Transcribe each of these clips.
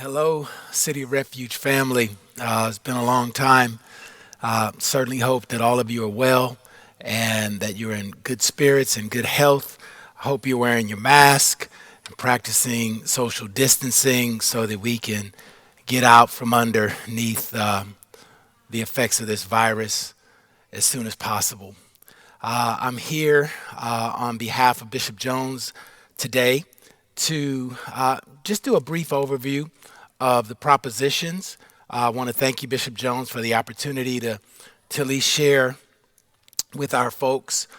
Hello, City of Refuge family. It's been a long time. Certainly hope that all of you are well and that you're in good spirits and good health. I hope you're wearing your mask and practicing social distancing so that we can get out from underneath the effects of this virus as soon as possible. I'm here on behalf of Bishop Jones today to just do a brief overview of the propositions. I want to thank you, Bishop Jones, for the opportunity to at least share with our folks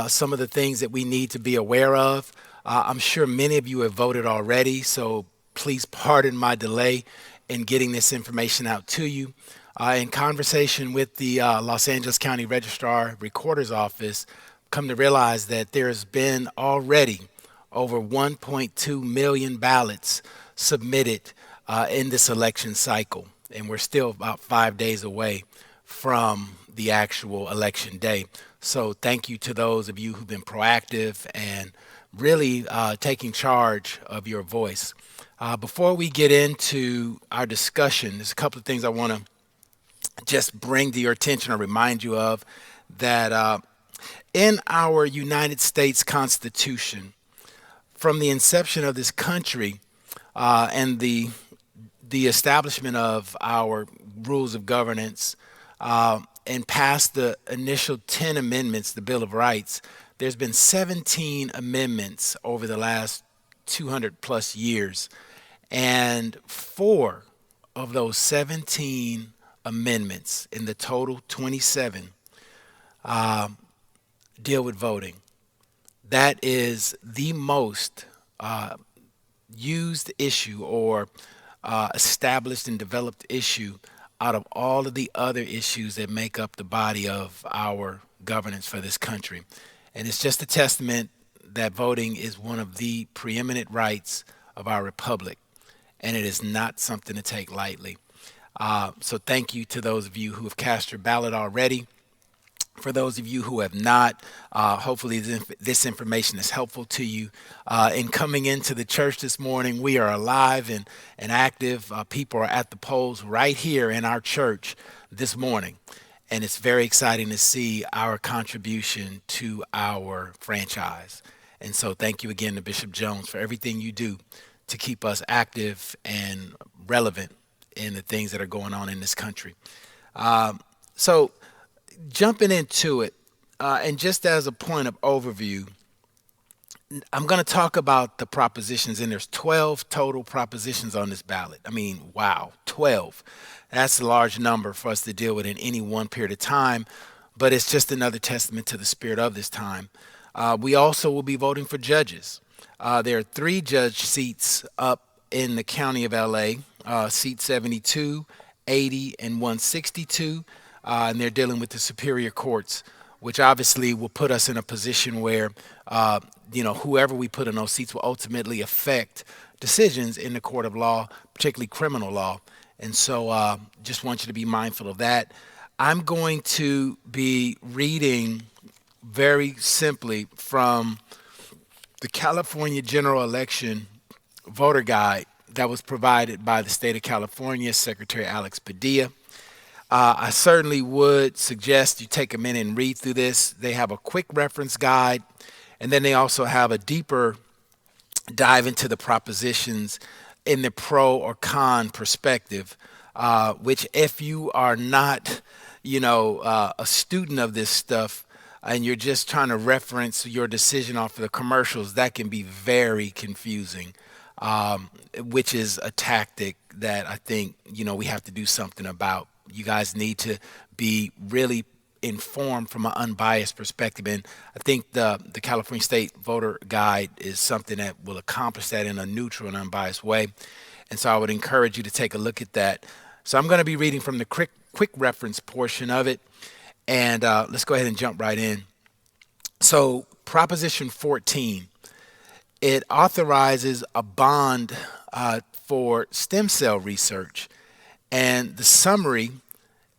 some of the things that we need to be aware of. I'm sure many of you have voted already, so please pardon my delay in getting this information out to you. In conversation with the Los Angeles County Registrar Recorder's Office, come to realize that there's been already over 1.2 million ballots submitted in this election cycle, and we're still about 5 days away from the actual election day. So thank you to those of you who've been proactive and really taking charge of your voice. Before we get into our discussion, there's a couple of things I want to just bring to your attention or remind you of that in our United States Constitution, from the inception of this country and the establishment of our rules of governance and past the initial 10 amendments, the Bill of Rights, there's been 17 amendments over the last 200 plus years. And four of those 17 amendments in the total 27 deal with voting. That is the most used issue or established and developed issue out of all of the other issues that make up the body of our governance for this country. And it's just a testament that voting is one of the preeminent rights of our republic, and it is not something to take lightly. So thank you to those of you who have cast your ballot already. For those of you who have not, hopefully this information is helpful to you. In coming into the church this morning, we are alive and active. People are at the polls right here in our church this morning. And it's very exciting to see our contribution to our franchise. And so thank you again to Bishop Jones for everything you do to keep us active and relevant in the things that are going on in this country. So jumping into it, and just as a point of overview, I'm going to talk about the propositions, and there's 12 total propositions on this ballot. I mean, wow, 12. That's a large number for us to deal with in any one period of time, but it's just another testament to the spirit of this time. We also will be voting for judges. There are 3 judge seats up in the county of LA, seat 72, 80, and 162. And they're dealing with the superior courts, which obviously will put us in a position where, whoever we put in those seats will ultimately affect decisions in the court of law, particularly criminal law. And so just want you to be mindful of that. I'm going to be reading very simply from the California General Election Voter Guide that was provided by the state of California, Secretary Alex Padilla. I certainly would suggest you take a minute and read through this. They have a quick reference guide, and then they also have a deeper dive into the propositions in the pro or con perspective, which if you are not, a student of this stuff and you're just trying to reference your decision off of the commercials, that can be very confusing, which is a tactic that I think, we have to do something about. You guys need to be really informed from an unbiased perspective. And I think the California State Voter Guide is something that will accomplish that in a neutral and unbiased way. And so I would encourage you to take a look at that. So I'm going to be reading from the quick reference portion of it. And let's go ahead and jump right in. So Proposition 14, it authorizes a bond for stem cell research. And the summary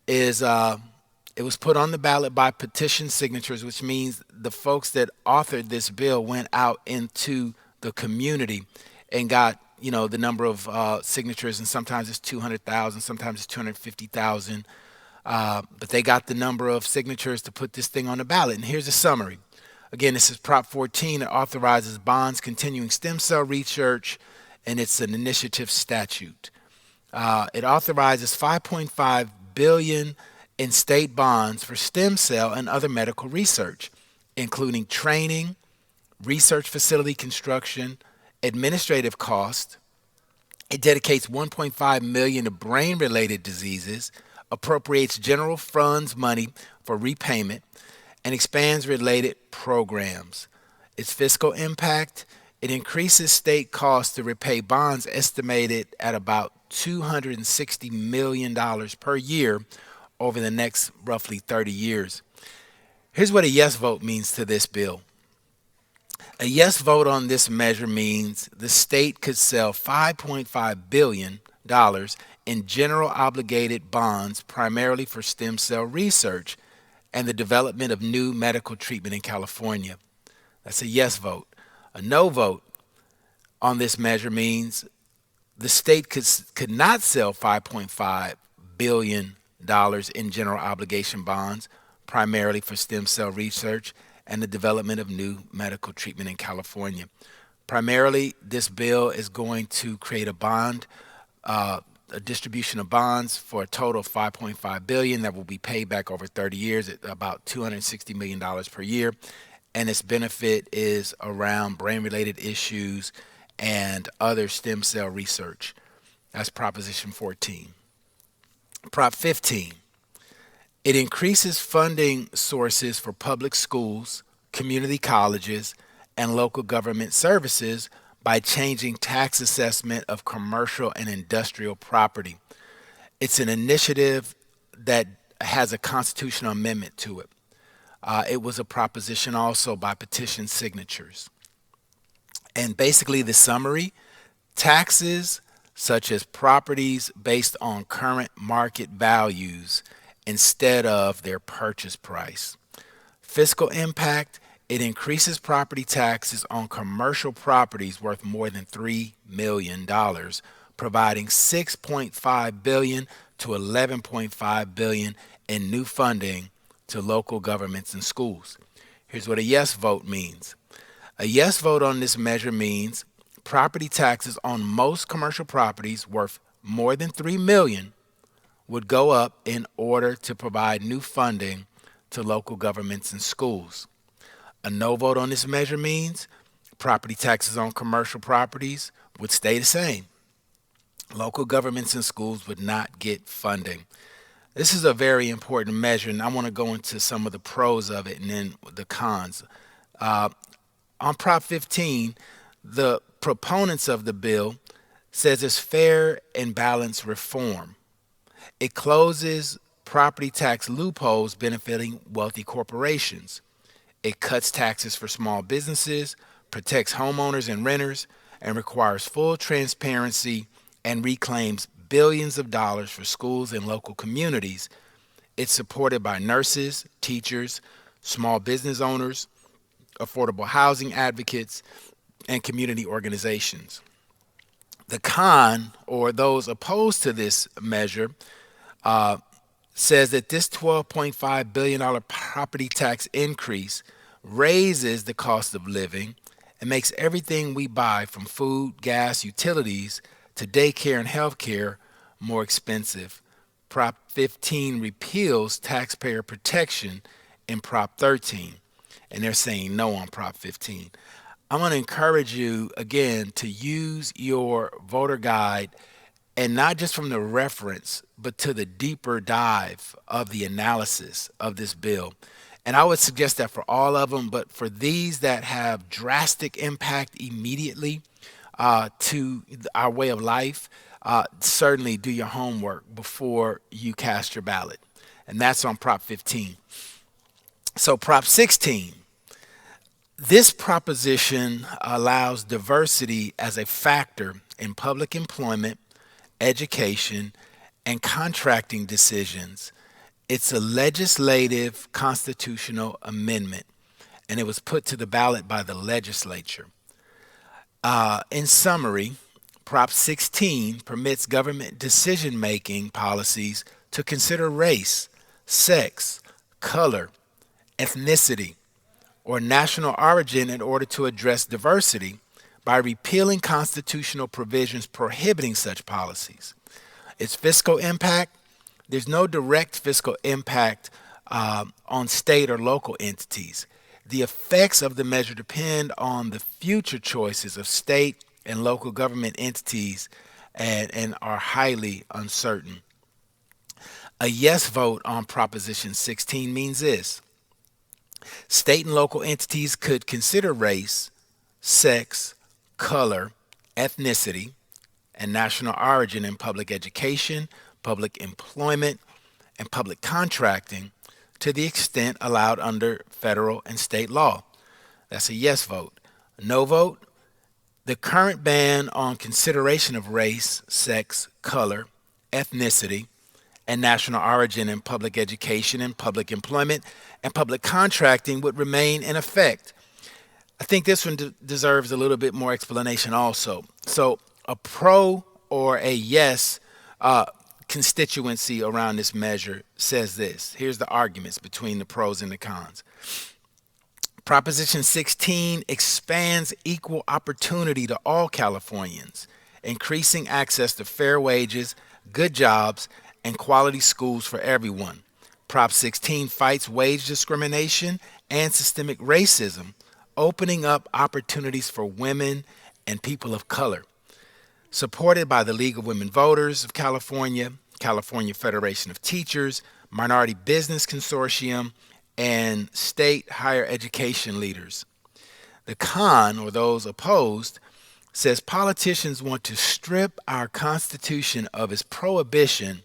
is it was put on the ballot by petition signatures, which means the folks that authored this bill went out into the community and got, the number of signatures, and sometimes it's 200,000, sometimes it's 250,000. But they got the number of signatures to put this thing on the ballot. And here's a summary. Again, this is Prop 14. It authorizes bonds continuing stem cell research, and it's an initiative statute. It authorizes 5.5 billion in state bonds for stem cell and other medical research, including training, research facility construction, administrative costs. It dedicates 1.5 million to brain-related diseases, appropriates general funds money for repayment, and expands related programs. Its fiscal impact, it increases state costs to repay bonds estimated at about $260 million per year over the next roughly 30 years. Here's what a yes vote means to this bill. A yes vote on this measure means the state could sell $5.5 billion in general obligated bonds primarily for stem cell research and the development of new medical treatment in California. That's a yes vote. A no vote on this measure means the state could not sell $5.5 billion in general obligation bonds primarily for stem cell research and the development of new medical treatment in California. Primarily, this bill is going to create a distribution of bonds for a total of $5.5 billion that will be paid back over 30 years at about $260 million per year. And its benefit is around brain-related issues and other stem cell research. That's Proposition 14. Prop 15. It increases funding sources for public schools, community colleges, and local government services by changing tax assessment of commercial and industrial property. It's an initiative that has a constitutional amendment to it. It was a proposition also by petition signatures. And basically the summary, taxes such as properties based on current market values instead of their purchase price. Fiscal impact, it increases property taxes on commercial properties worth more than $3 million, providing $6.5 billion to $11.5 billion in new funding to local governments and schools. Here's what a yes vote means. A yes vote on this measure means property taxes on most commercial properties worth more than $3 million would go up in order to provide new funding to local governments and schools. A no vote on this measure means property taxes on commercial properties would stay the same. Local governments and schools would not get funding. This is a very important measure, and I want to go into some of the pros of it and then the cons. On Prop 15, the proponents of the bill says it's fair and balanced reform. It closes property tax loopholes benefiting wealthy corporations. It cuts taxes for small businesses, protects homeowners and renters, and requires full transparency and reclaims billions of dollars for schools and local communities. It's supported by nurses, teachers, small business owners, affordable housing advocates, and community organizations. The con, or those opposed to this measure, says that this $12.5 billion property tax increase raises the cost of living and makes everything we buy from food, gas, utilities to daycare and healthcare more expensive. Prop 15 repeals taxpayer protection in Prop 13, and they're saying no on Prop 15. I'm going to encourage you again to use your voter guide, and not just from the reference, but to the deeper dive of the analysis of this bill. And I would suggest that for all of them, but for these that have drastic impact immediately to our way of life, certainly do your homework before you cast your ballot. And that's on Prop 15. So Prop 16. This proposition allows diversity as a factor in public employment, education, and contracting decisions. It's a legislative constitutional amendment, and it was put to the ballot by the legislature. In summary, Prop 16 permits government decision-making policies to consider race, sex, color, ethnicity, or national origin in order to address diversity by repealing constitutional provisions prohibiting such policies. Its fiscal impact: there's no direct fiscal impact on state or local entities. The effects of the measure depend on the future choices of state and local government entities and are highly uncertain. A yes vote on Proposition 16 means this: state and local entities could consider race, sex, color, ethnicity, and national origin in public education, public employment, and public contracting to the extent allowed under federal and state law. That's a yes vote. A no vote: the current ban on consideration of race, sex, color, ethnicity, and national origin in public education and public employment and public contracting would remain in effect. I think this one deserves a little bit more explanation also. So, a pro or a yes constituency around this measure says this. Here's the arguments between the pros and the cons. Proposition 16 expands equal opportunity to all Californians, increasing access to fair wages, good jobs, and quality schools for everyone. Prop 16 fights wage discrimination and systemic racism, opening up opportunities for women and people of color. Supported by the League of Women Voters of California, California Federation of Teachers, Minority Business Consortium, and state higher education leaders. The con, or those opposed, says politicians want to strip our Constitution of its prohibition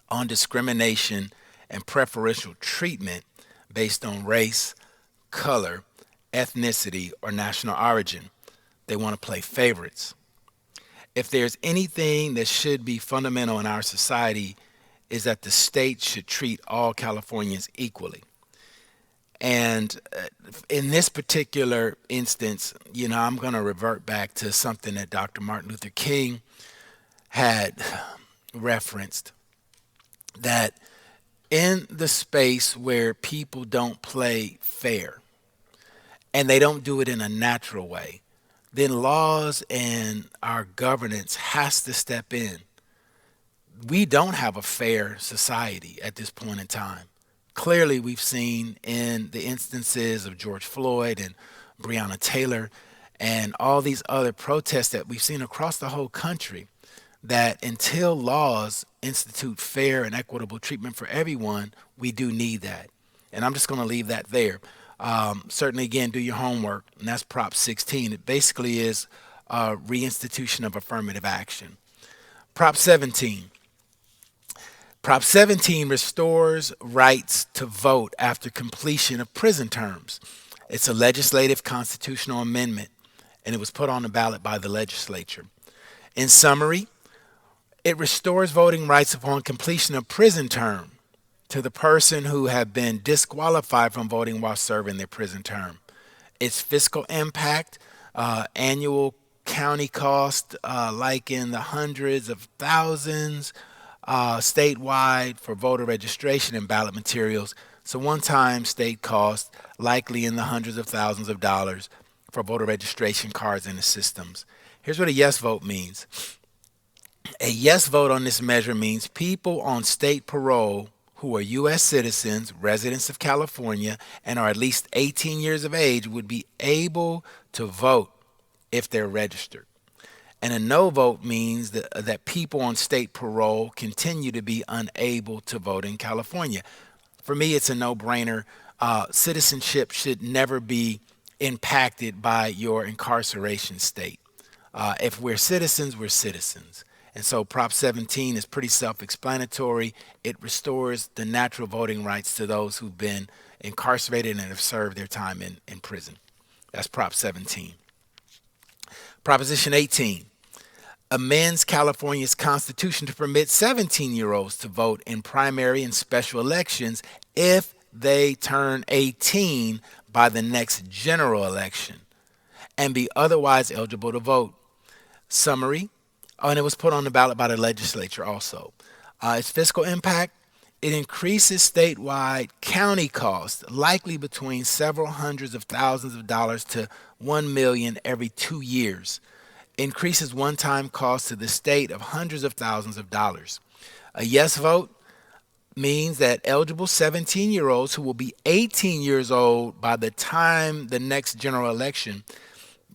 on discrimination and preferential treatment based on race, color, ethnicity, or national origin. They want to play favorites. If there's anything that should be fundamental in our society, is that the state should treat all Californians equally. And in this particular instance, I'm going to revert back to something that Dr. Martin Luther King had referenced, that in the space where people don't play fair and they don't do it in a natural way, then laws and our governance has to step in. We don't have a fair society at this point in time. Clearly, we've seen in the instances of George Floyd and Breonna Taylor and all these other protests that we've seen across the whole country, that until laws institute fair and equitable treatment for everyone, we do need that. And I'm just going to leave that there. Certainly, again, do your homework, and that's Prop 16. It basically is a reinstitution of affirmative action. Prop 17. Prop 17 restores rights to vote after completion of prison terms. It's a legislative constitutional amendment, and it was put on the ballot by the legislature. In summary, it restores voting rights upon completion of prison term to the person who have been disqualified from voting while serving their prison term. Its fiscal impact: annual county cost like in the hundreds of thousands, statewide for voter registration and ballot materials. So one-time state cost likely in the hundreds of thousands of dollars for voter registration cards and the systems. Here's what a yes vote means. A yes vote on this measure means people on state parole who are U.S. citizens, residents of California, and are at least 18 years of age would be able to vote if they're registered. And a no vote means that people on state parole continue to be unable to vote in California. For me, it's a no-brainer. Citizenship should never be impacted by your incarceration state. If we're citizens, we're citizens. And so Prop 17 is pretty self-explanatory. It restores the natural voting rights to those who've been incarcerated and have served their time in prison. That's Prop 17. Proposition 18 amends California's constitution to permit 17-year-olds to vote in primary and special elections if they turn 18 by the next general election and be otherwise eligible to vote. Summary. Oh, and it was put on the ballot by the legislature also. Its fiscal impact, it increases statewide county costs, likely between several hundreds of thousands of dollars to 1 million every 2 years. Increases one-time costs to the state of hundreds of thousands of dollars. A yes vote means that eligible 17-year-olds who will be 18 years old by the time the next general election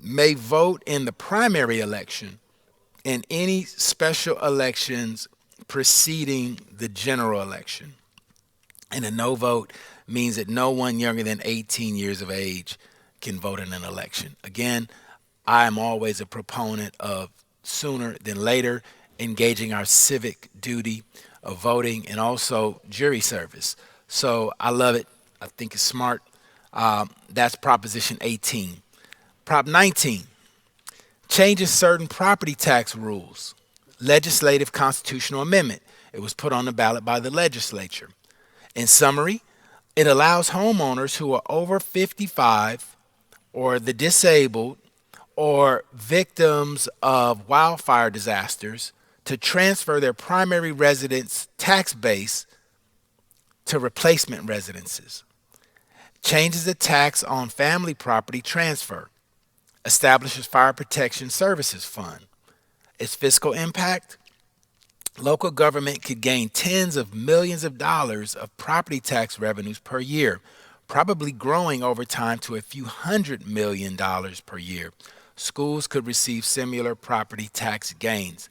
may vote in the primary election in any special elections preceding the general election. And a no vote means that no one younger than 18 years of age can vote in an election. Again, I am always a proponent of sooner than later engaging our civic duty of voting and also jury service. So I love it. I think it's smart. That's Proposition 18. Prop 19 changes certain property tax rules. Legislative constitutional amendment. It was put on the ballot by the legislature. In summary, it allows homeowners who are over 55 or the disabled or victims of wildfire disasters to transfer their primary residence tax base to replacement residences. Changes the tax on family property transfer. Establishes Fire Protection Services Fund. Its fiscal impact, local government could gain tens of millions of dollars of property tax revenues per year, probably growing over time to a few $100 million per year. Schools could receive similar property tax gains.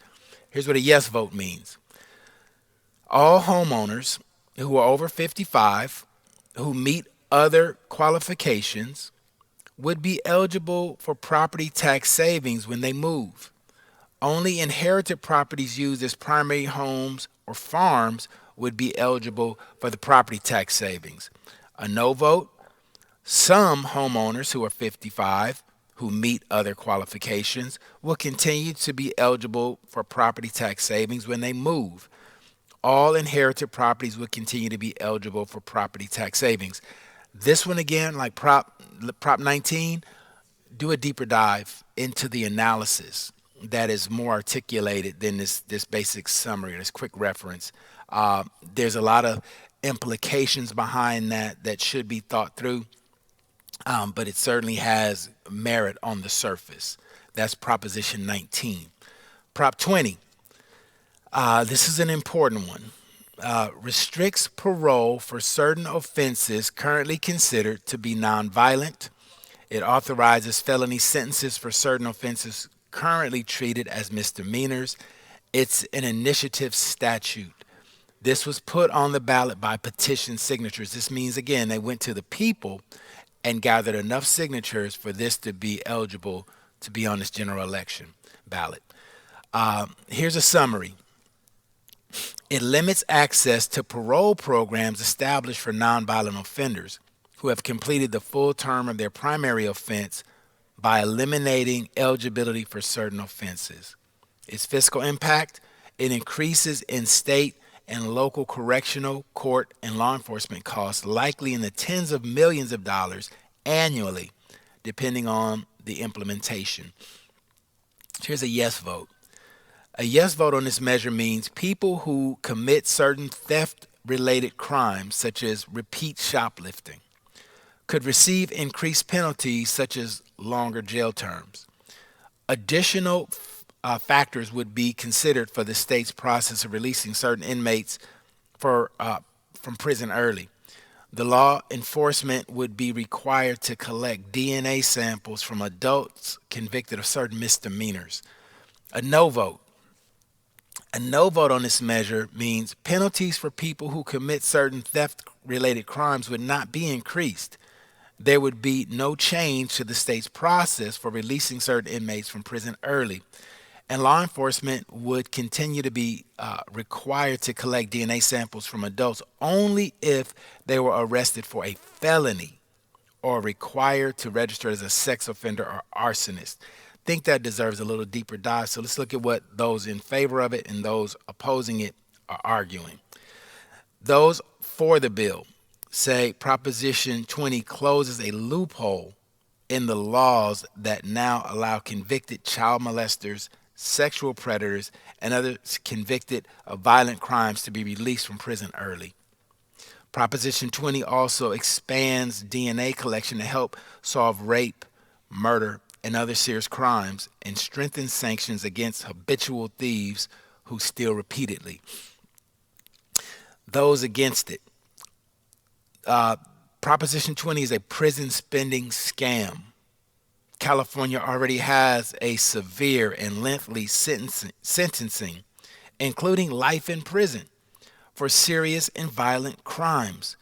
Here's what a yes vote means. All homeowners who are over 55 who meet other qualifications would be eligible for property tax savings when they move. Only inherited properties used as primary homes or farms would be eligible for the property tax savings. A no vote, some homeowners who are 55 who meet other qualifications will continue to be eligible for property tax savings when they move. All inherited properties would continue to be eligible for property tax savings. This one again, like Prop 19, do a deeper dive into the analysis that is more articulated than this basic summary, this quick reference. There's a lot of implications behind that should be thought through, but it certainly has merit on the surface. That's Proposition 19. Prop 20. This is an important one. Restricts parole for certain offenses currently considered to be nonviolent. It authorizes felony sentences for certain offenses currently treated as misdemeanors. It's an initiative statute. This was put on the ballot by petition signatures. This means, again, they went to the people and gathered enough signatures for this to be eligible to be on this general election ballot. Here's a summary. It limits access to parole programs established for nonviolent offenders who have completed the full term of their primary offense by eliminating eligibility for certain offenses. Its fiscal impact, it increases in state and local correctional, court, and law enforcement costs, likely in the tens of millions of dollars annually, depending on the implementation. Here's a yes vote. A yes vote on this measure means people who commit certain theft-related crimes, such as repeat shoplifting, could receive increased penalties such as longer jail terms. Additional factors would be considered for the state's process of releasing certain inmates from prison early. The law enforcement would be required to collect DNA samples from adults convicted of certain misdemeanors. A no vote. A no vote on this measure means penalties for people who commit certain theft-related crimes would not be increased. There would be no change to the state's process for releasing certain inmates from prison early, and law enforcement would continue to be required to collect DNA samples from adults only if they were arrested for a felony or required to register as a sex offender or arsonist. Think that deserves a little deeper dive. So let's look at what those in favor of it and those opposing it are arguing. Those for the bill say Proposition 20 closes a loophole in the laws that now allow convicted child molesters sexual predators, and others convicted of violent crimes to be released from prison early. Proposition 20 also expands DNA collection to help solve rape, murder, and other serious crimes and strengthens sanctions against habitual thieves who steal repeatedly. Those against it. Uh, Proposition 20 is a prison spending scam. California already has a severe and lengthy sentencing, including life in prison, for serious and violent crimes.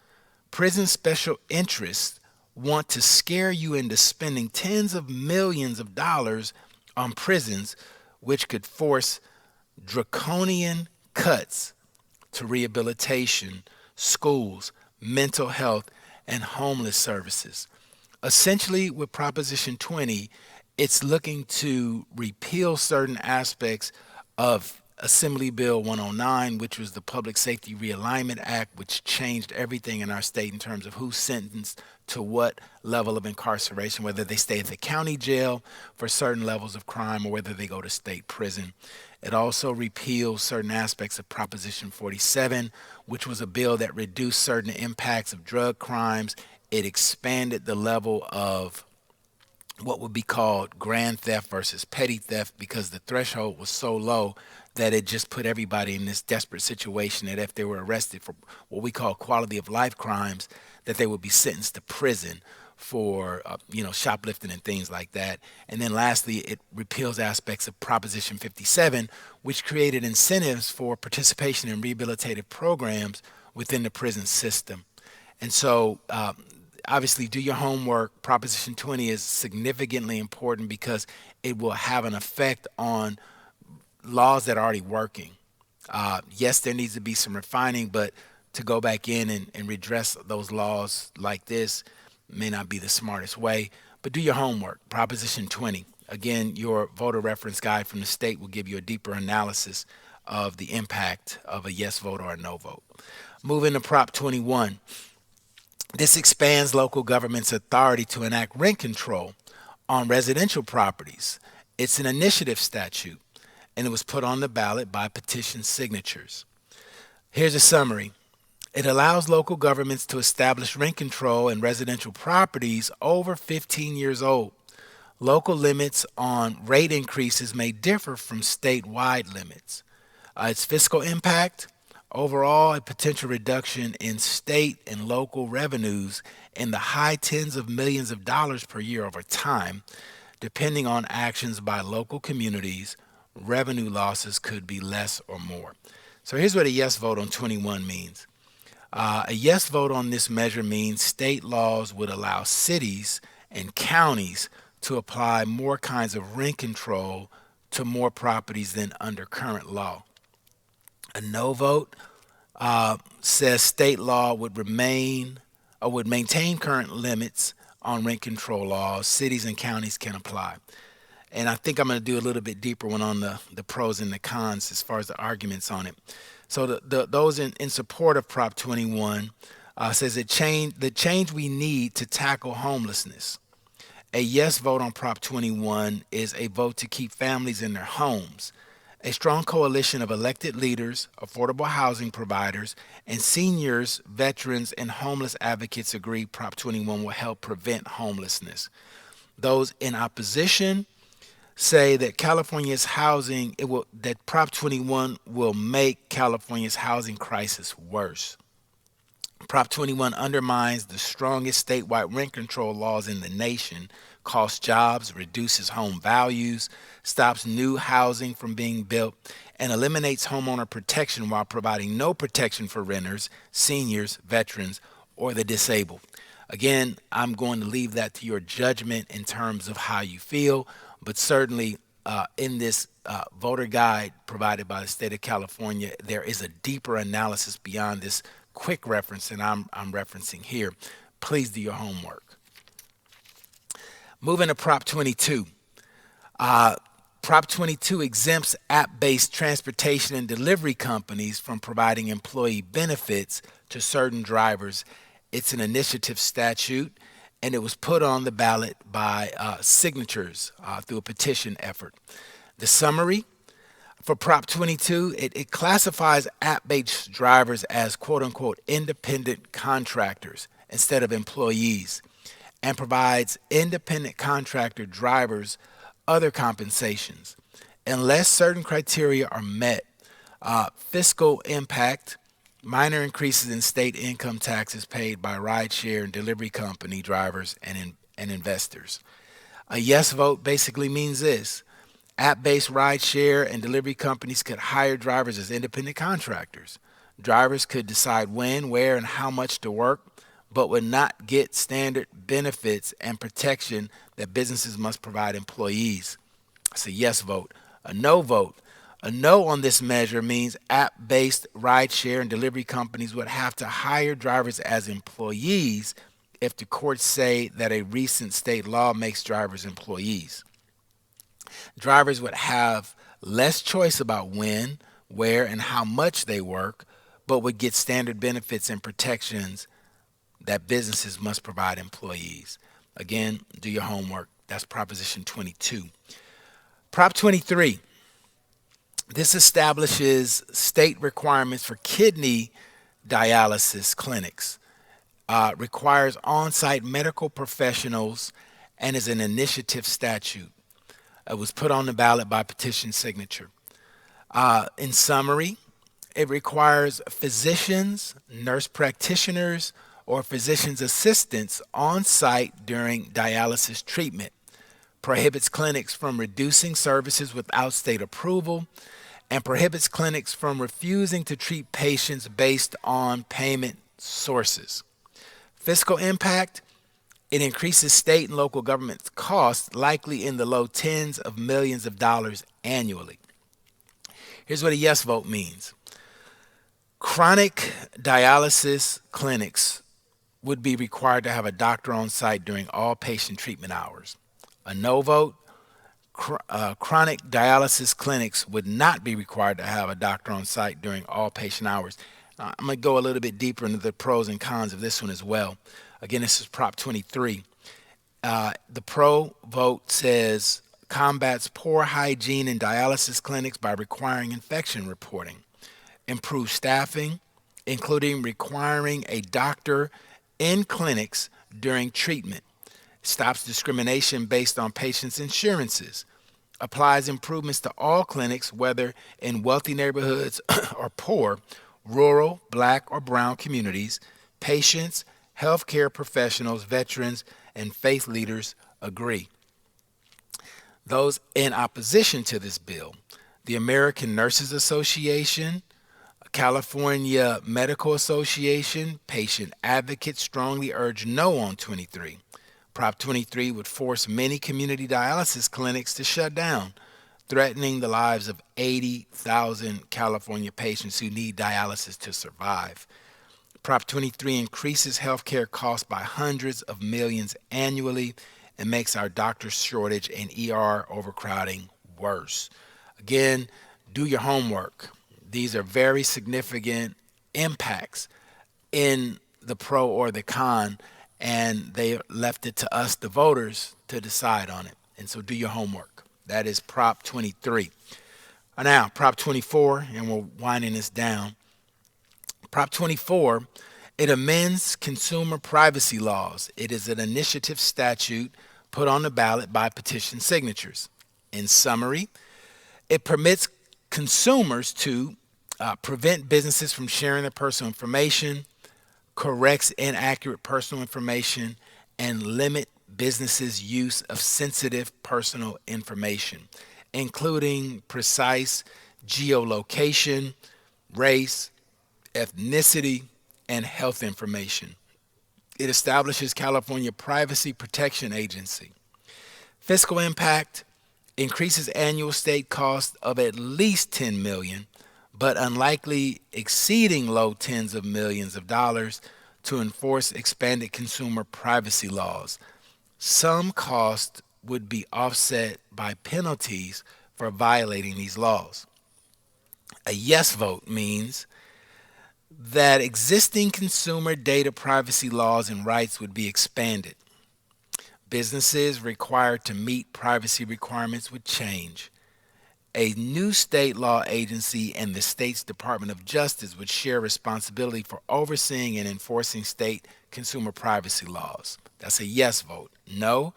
Prison special interests want to scare you into spending tens of millions of dollars on prisons, which could force draconian cuts to rehabilitation, schools, mental health, and homeless services. Essentially, with Proposition 20, it's looking to repeal certain aspects of Assembly Bill 109, which was the Public Safety Realignment Act, which changed everything in our state in terms of who's sentenced to what level of incarceration, whether they stay at the county jail for certain levels of crime or whether they go to state prison. It also repeals certain aspects of Proposition 47, which was a bill that reduced certain impacts of drug crimes. It expanded the level of what would be called grand theft versus petty theft because the threshold was so low that it just put everybody in this desperate situation that if they were arrested for what we call quality of life crimes, that they would be sentenced to prison for shoplifting and things like that. And then lastly, it repeals aspects of Proposition 57, which created incentives for participation in rehabilitative programs within the prison system. And so obviously do your homework. Proposition 20 is significantly important because it will have an effect on laws that are already working. Yes, there needs to be some refining, but to go back in and redress those laws like this may not be the smartest way. But do your homework. Proposition 20. Again, your voter reference guide from the state will give you a deeper analysis of the impact of a yes vote or a no vote. Moving to Prop 21. This expands local government's authority to enact rent control on residential properties. It's an initiative statute, and it was put on the ballot by petition signatures. Here's a summary. It allows local governments to establish rent control in residential properties over 15 years old. Local limits on rate increases may differ from statewide limits. Its fiscal impact, overall, a potential reduction in state and local revenues in the high tens of millions of dollars per year over time. Depending on actions by local communities, revenue losses could be less or more. So here's what a yes vote on 21 means. A yes vote on this measure means state laws would allow cities and counties to apply more kinds of rent control to more properties than under current law. A no vote says state law would maintain current limits on rent control laws. Cities and counties can apply. And I think I'm going to do a little bit deeper one on the pros and the cons as far as the arguments on it. So those in support of Prop 21 says the change we need to tackle homelessness. A yes vote on Prop 21 is a vote to keep families in their homes. A strong coalition of elected leaders, affordable housing providers, and seniors, veterans, and homeless advocates agree Prop 21 will help prevent homelessness. Those in opposition say that that Prop 21 will make California's housing crisis worse. Prop 21 undermines the strongest statewide rent control laws in the nation, costs jobs, reduces home values, stops new housing from being built, and eliminates homeowner protection while providing no protection for renters, seniors, veterans, or the disabled. Again, I'm going to leave that to your judgment in terms of how you feel, but certainly in this voter guide provided by the state of California, there is a deeper analysis beyond this quick reference that I'm referencing here. Please do your homework. Moving to Prop 22. Prop 22 exempts app-based transportation and delivery companies from providing employee benefits to certain drivers. It's an initiative statute, and it was put on the ballot by signatures through a petition effort. The summary for Prop 22, it classifies app-based drivers as quote-unquote independent contractors instead of employees and provides independent contractor drivers other compensations. Unless certain criteria are met, fiscal impact, minor increases in state income taxes paid by rideshare and delivery company drivers and investors. A yes vote basically means this: app based rideshare and delivery companies could hire drivers as independent contractors. Drivers could decide when, where, and how much to work, but would not get standard benefits and protection that businesses must provide employees. It's a yes vote. A no vote. A no on this measure means app based rideshare and delivery companies would have to hire drivers as employees if the courts say that a recent state law makes drivers employees. Drivers would have less choice about when, where, and how much they work, but would get standard benefits and protections that businesses must provide employees. Again, do your homework. That's Proposition 22. Prop 23. This establishes state requirements for kidney dialysis clinics, requires on site medical professionals, and is an initiative statute. It was put on the ballot by petition signature. In summary, it requires physicians, nurse practitioners, or physician's assistants on site during dialysis treatment, prohibits clinics from reducing services without state approval, and prohibits clinics from refusing to treat patients based on payment sources. Fiscal impact: it increases state and local government costs, likely in the low tens of millions of dollars annually. Here's what a yes vote means: chronic dialysis clinics would be required to have a doctor on site during all patient treatment hours. A no vote: chronic dialysis clinics would not be required to have a doctor on site during all patient hours. I'm going to go a little bit deeper into the pros and cons of this one as well. Again, this is Prop 23. The pro vote says combats poor hygiene in dialysis clinics by requiring infection reporting, improves staffing, including requiring a doctor in clinics during treatment, stops discrimination based on patients' insurances, applies improvements to all clinics, whether in wealthy neighborhoods or poor, rural, black, or brown communities. Patients, healthcare professionals, veterans, and faith leaders agree. Those in opposition to this bill: the American Nurses Association, California Medical Association, patient advocates strongly urge no on 23. Prop 23 would force many community dialysis clinics to shut down, threatening the lives of 80,000 California patients who need dialysis to survive. Prop 23 increases healthcare costs by hundreds of millions annually and makes our doctor shortage and ER overcrowding worse. Again, do your homework. These are very significant impacts in the pro or the con, and they left it to us, the voters, to decide on it. And so do your homework. That is Prop 23. Now, Prop 24, and we're winding this down. Prop 24, it amends consumer privacy laws. It is an initiative statute put on the ballot by petition signatures. In summary, it permits consumers to prevent businesses from sharing their personal information, corrects inaccurate personal information, and limit businesses' use of sensitive personal information, including precise geolocation, race, ethnicity, and health information. It establishes California Privacy Protection Agency. Fiscal impact: increases annual state costs of at least $10 million, but unlikely exceeding low tens of millions of dollars to enforce expanded consumer privacy laws. Some costs would be offset by penalties for violating these laws. A yes vote means that existing consumer data privacy laws and rights would be expanded. Businesses required to meet privacy requirements would change. A new state law agency and the state's Department of Justice would share responsibility for overseeing and enforcing state consumer privacy laws. That's a yes vote. No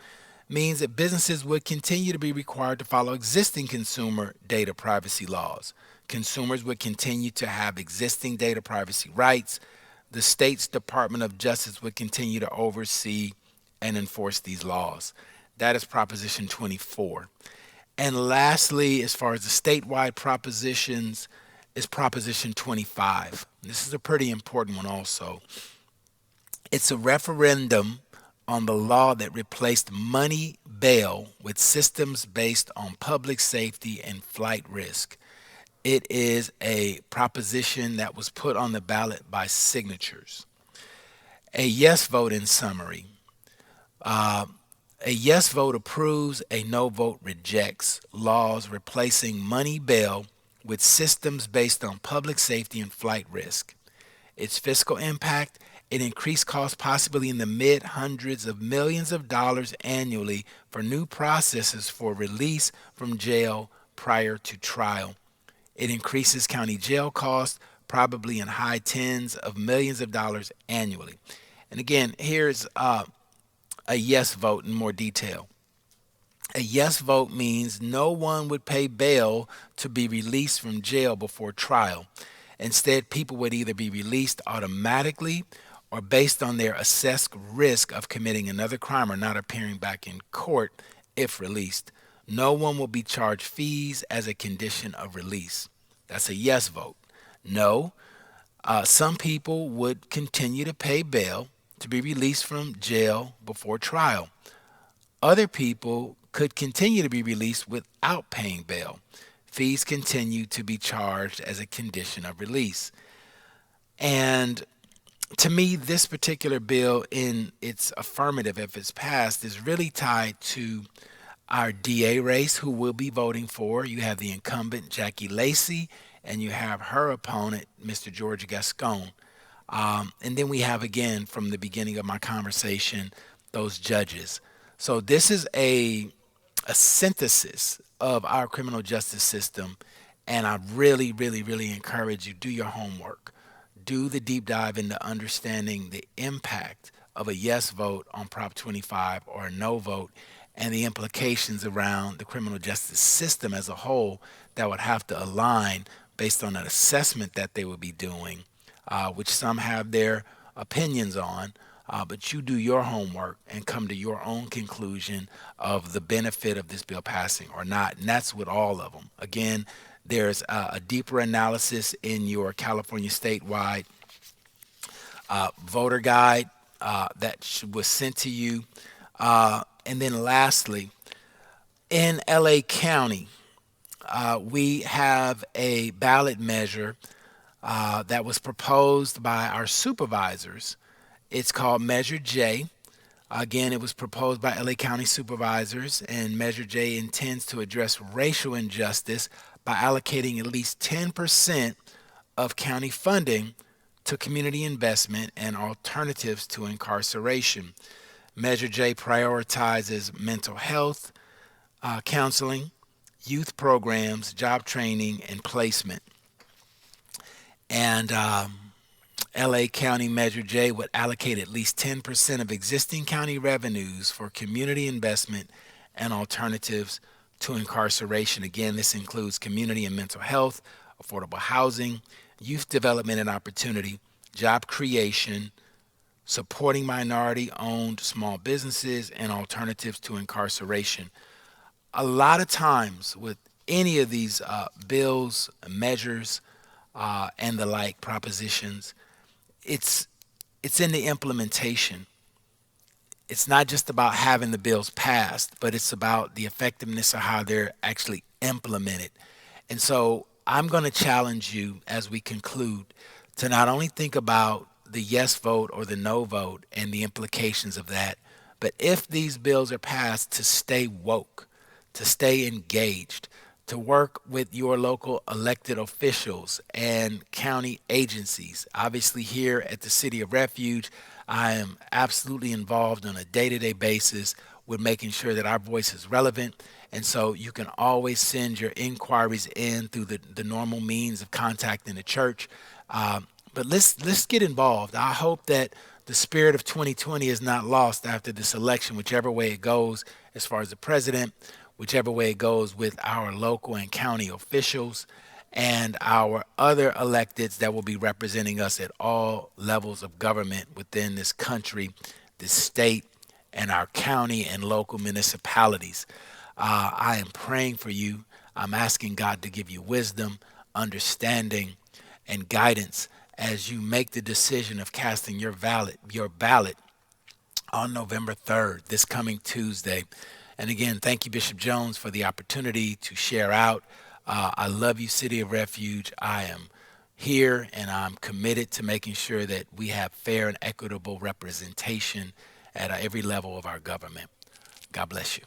means that businesses would continue to be required to follow existing consumer data privacy laws. Consumers would continue to have existing data privacy rights. The state's Department of Justice would continue to oversee and enforce these laws. That is Proposition 24. And lastly, as far as the statewide propositions, is Proposition 25. This is a pretty important one also. It's a referendum on the law that replaced money bail with systems based on public safety and flight risk. It is a proposition that was put on the ballot by signatures. A yes vote in summary. A yes vote approves, a no vote rejects laws replacing money bail with systems based on public safety and flight risk. Its fiscal impact, it increased costs possibly in the mid hundreds of millions of dollars annually for new processes for release from jail prior to trial. It increases county jail costs probably in high tens of millions of dollars annually. And again, here's a yes vote in more detail. A yes vote means no one would pay bail to be released from jail before trial. Instead, people would either be released automatically or based on their assessed risk of committing another crime or not appearing back in court if released. No one will be charged fees as a condition of release. That's a yes vote. No, some people would continue to pay bail to be released from jail before trial. Other people could continue to be released without paying bail. Fees continue to be charged as a condition of release. And to me, this particular bill, in its affirmative, if it's passed, is really tied to our DA race, who we'll be voting for. You have the incumbent, Jackie Lacey, and you have her opponent, Mr. George Gascon. And then we have, again, from the beginning of my conversation, those judges. So this is a synthesis of our criminal justice system, and I really, really, really encourage you, do your homework. Do the deep dive into understanding the impact of a yes vote on Prop 25 or a no vote and the implications around the criminal justice system as a whole that would have to align based on an assessment that they would be doing, which some have their opinions on, but you do your homework and come to your own conclusion of the benefit of this bill passing or not. And that's with all of them. Again, there's a deeper analysis in your California statewide voter guide that was sent to you. And then lastly, in LA County, we have a ballot measure that was proposed by our supervisors. It's called Measure J. Again, it was proposed by LA County supervisors, and Measure J intends to address racial injustice by allocating at least 10% of county funding to community investment and alternatives to incarceration. Measure J prioritizes mental health, counseling, youth programs, job training, and placement. And LA County Measure J would allocate at least 10% of existing county revenues for community investment and alternatives to incarceration. Again, this includes community and mental health, affordable housing, youth development and opportunity, job creation, supporting minority-owned small businesses, and alternatives to incarceration. A lot of times with any of these bills, measures, and the like propositions, it's in the implementation. It's not just about having the bills passed, but it's about the effectiveness of how they're actually implemented. And so I'm going to challenge you as we conclude to not only think about the yes vote or the no vote and the implications of that, but if these bills are passed, to stay woke, to stay engaged, to work with your local elected officials and county agencies. Obviously, here at the City of Refuge, I am absolutely involved on a day-to-day basis with making sure that our voice is relevant. And so you can always send your inquiries in through the normal means of contacting the church. But let's get involved. I hope that the spirit of 2020 is not lost after this election, whichever way it goes, as far as the president, whichever way it goes with our local and county officials and our other electeds that will be representing us at all levels of government within this country, this state, and our county and local municipalities. I am praying for you. I'm asking God to give you wisdom, understanding, and guidance as you make the decision of casting your ballot on November 3rd, this coming Tuesday. And again, thank you, Bishop Jones, for the opportunity to share out. I love you, City of Refuge. I am here and I'm committed to making sure that we have fair and equitable representation at every level of our government. God bless you.